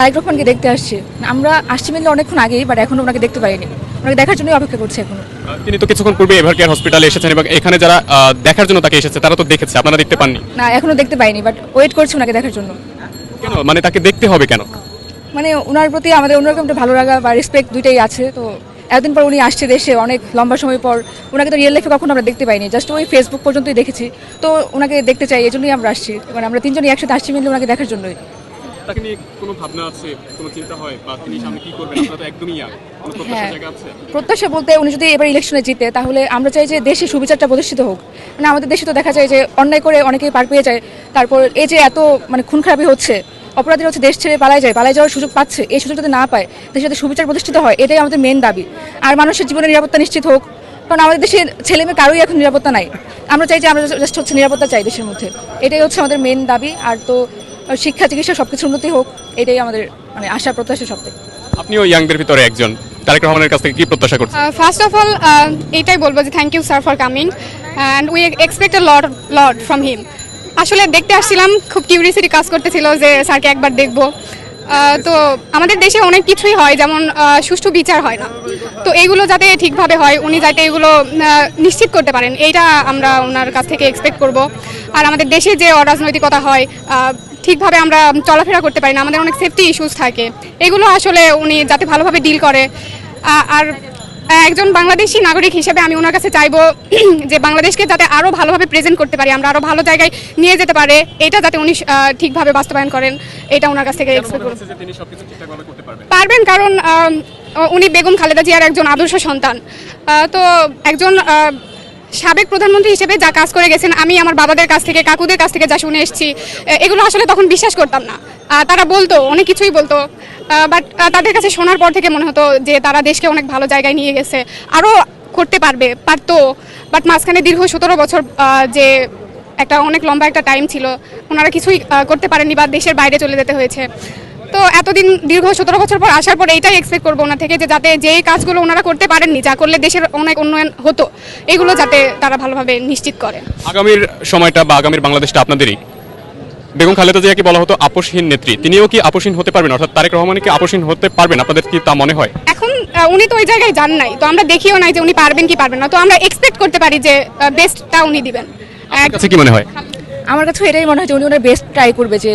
তারেক রহমানকে দেখতে আসছে। আমরা আসছি মেনলি অনেকক্ষণ আগেই, বাট এখনো ওনাকে দেখতে পাইনি। ওনাকে দেখার জন্যই অপেক্ষা করছি এখনো। তিনি তো কিছুক্ষণ পূর্বে এভার কেয়ার হসপিটালে এসেছেন এবং এখানে যারা দেখার জন্য তাকে এসেছে তারা তো দেখেছে, আপনারা দেখতে পাননি না, এখনো দেখতে পাইনি, বাট ওয়েট করছি ওনাকে দেখার জন্য। কেন? মানে তাকে দেখতে হবে কেন? মানে ওনার প্রতি আমাদের অন্যরকম একটা ভালো লাগা বা রেসপেক্ট দুইটাই আছে। তো এতদিন পর উনি আসছে দেশে, অনেক লম্বা সময় পর। ওনাকে তো রিয়েল লাইফে কখনো আমরা দেখতে পাইনি, জাস্ট ওই ফেসবুক পর্যন্তই দেখেছি। তো ওনাকে দেখতে চাই, এই জন্যই আমরা আসছি। মানে আমরা তিনজনই একসাথে আসছি মেনলি ওনাকে দেখার জন্যই। তাকে নিয়ে কোনো ভাবনা আছে, কোনো চিন্তা হয় বা তিনি সামনে কি করবেন? আপনারা তো একদমই কোনো প্রত্যাশার জায়গা আছে? প্রত্যাশা বলতে উনি যদি এবার ইলেকশনে জিতে, তাহলে আমরা চাই যে দেশে সুবিচারটা প্রতিষ্ঠিত হোক। মানে আমাদের দেশে তো দেখা যায় যে অন্যায় করে অনেকেই পার পেয়ে যায়। তারপর এই যে এত মানে খুন খারাপি হচ্ছে, অপরাধীরা হচ্ছে দেশ ছেড়ে পালায় যাওয়ার সুযোগ পাচ্ছে। এই সুযোগ যদি না পায়, দেশে যাতে সুবিচার প্রতিষ্ঠিত হয়, এটাই আমাদের মেন দাবি। আর মানুষের জীবনের নিরাপত্তা নিশ্চিত হোক, কারণ আমাদের দেশের ছেলে মেয়ে কারোই এখন নিরাপত্তা নাই। আমরা চাই যে আমরা জাস্ট হচ্ছে নিরাপত্তা চাই দেশের মধ্যে, এটাই হচ্ছে আমাদের মেন দাবি। আর তো শিক্ষা চিকিৎসা সবকিছু উন্নতি হোক, এটাই আমাদের মানে আশা প্রত্যাশা সবটাই। আপনিও ইয়াংদের ভিতরে একজন, তারেক রহমানের কাছ থেকে কি প্রত্যাশা করছেন? ফার্স্ট অফ অল এটাই বলবো যে thank you sir for coming and we expect a lot from him. আসলে দেখতে আসছিলাম, খুব কিউরিয়াসিটি কাজ করতেছিল যে স্যারকে একবার দেখবো। তো আমাদের দেশে অনেক কিছুই হয়, যেমন সুষ্ঠু বিচার হয় না। তো এইগুলো যাতে ঠিকভাবে হয়, উনি যাতে এগুলো নিশ্চিত করতে পারেন, এইটা আমরা ওনার কাছ থেকে এক্সপেক্ট করব। আর আমাদের দেশে যে অরাজনৈতিকতা হয়, ঠিকভাবে আমরা চলাফেরা করতে পারি না, আমাদের অনেক সেফটি ইস্যুস থাকে, এগুলো আসলে উনি যাতে ভালোভাবে ডিল করে। আর একজন বাংলাদেশি নাগরিক হিসেবে আমি ওনার কাছে চাইবো যে বাংলাদেশকে যাতে আরও ভালোভাবে প্রেজেন্ট করতে পারি, আমরা আরও ভালো জায়গায় নিয়ে যেতে পারে, এটা যাতে উনি ঠিকভাবে বাস্তবায়ন করেন, এটা ওনার কাছ থেকে এক্সপেক্ট করব। পারবেন, কারণ উনি বেগম খালেদা জিয়ার একজন আদর্শ সন্তান। তো একজন সাবেক প্রধানমন্ত্রী হিসেবে যা কাজ করে গেছেন, আমি আমার বাবাদের কাছ থেকে, কাকুদের কাছ থেকে যা শুনে এসেছি, এগুলো আসলে তখন বিশ্বাস করতাম না। তারা বলতো, অনেক কিছুই বলতো, বাট তাদের কাছে শোনার পর থেকে মনে হতো যে তারা দেশকে অনেক ভালো জায়গায় নিয়ে গেছে, আরও করতে পারতো। বাট মাঝখানে দীর্ঘ 17 বছর যে একটা অনেক লম্বা একটা টাইম ছিল, ওনারা কিছুই করতে পারেননি বা দেশের বাইরে চলে যেতে হয়েছে। তো এতদিন দীর্ঘ 17 বছর পর আসার পর এইটাই এক্সপেক্ট করবো ওনার থেকে, যে যাতে যেই কাজগুলো ওনারা করতে পারেননি, যা করলে দেশের অনেক উন্নয়ন হতো, এগুলো যাতে তারা ভালোভাবে নিশ্চিত করে। আগামীর সময়টা বা আগামীর বাংলাদেশটা আপনাদেরই। বেগম খালেদা জিয়াকে বলা হতো আপসহীন নেত্রী, তিনিও কি আপসহীন হতে পারবেন? অর্থাৎ তারেক রহমান কি আপসহীন হতে পারবেন? আপনাদের কি তা মনে হয়? এখন উনি তো ওই জায়গায় যান নাই, তো আমরা দেখিও নাই যে উনি পারবেন কি পারবেন না। তো আমরা এক্সপেক্ট করতে পারি যে বেস্টটা উনি দিবেন। আপনার কাছে কি মনে হয়? আমার কাছে এটাই মনে হয় যে উনি ওনার বেস্ট ট্রাই করবে, যে